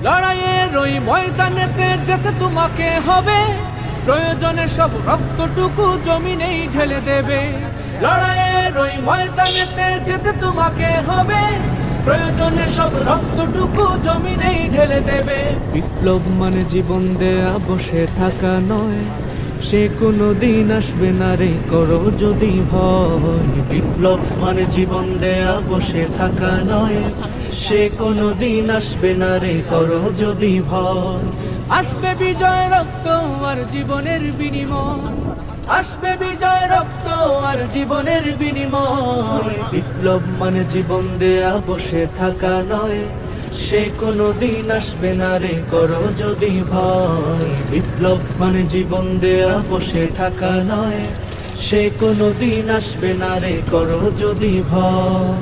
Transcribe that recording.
লড়াইয়ের ওই ময়দানেতে যেতে তোমাকে হবে, প্রয়োজনে সব রক্তটুকু জমিনেই ঢেলে দেবে। লড়াইয়ের ওই ময়দানেতে যেতে তোমাকে হবে, প্রয়োজনে সব রক্তটুকু জমিনেই ঢেলে দেবে। বিপ্লব মানে জীবন দেয়া বসে থাকা নয়, সে কোনো দিন আসবে না রে করো যদি ভয়। বিপ্লব মানে জীবন দেয়া বসে থাকা নয়, সে কোনো দিন আসবে না রে করো যদি ভয়। আসবে বিজয় রক্ত আর জীবনের বিনিময়, আসবে বিজয় রক্ত আর জীবনের বিনিময়। বিপ্লব মানে জীবন দেয়া বসে থাকা নয়, সে কোনো দিন আসবে না রে করো যদি ভয়। বিপ্লব মানে জীবন দেয়া বসে থাকা নয়, সে কোনো দিন আসবে না রে করো যদি ভয়।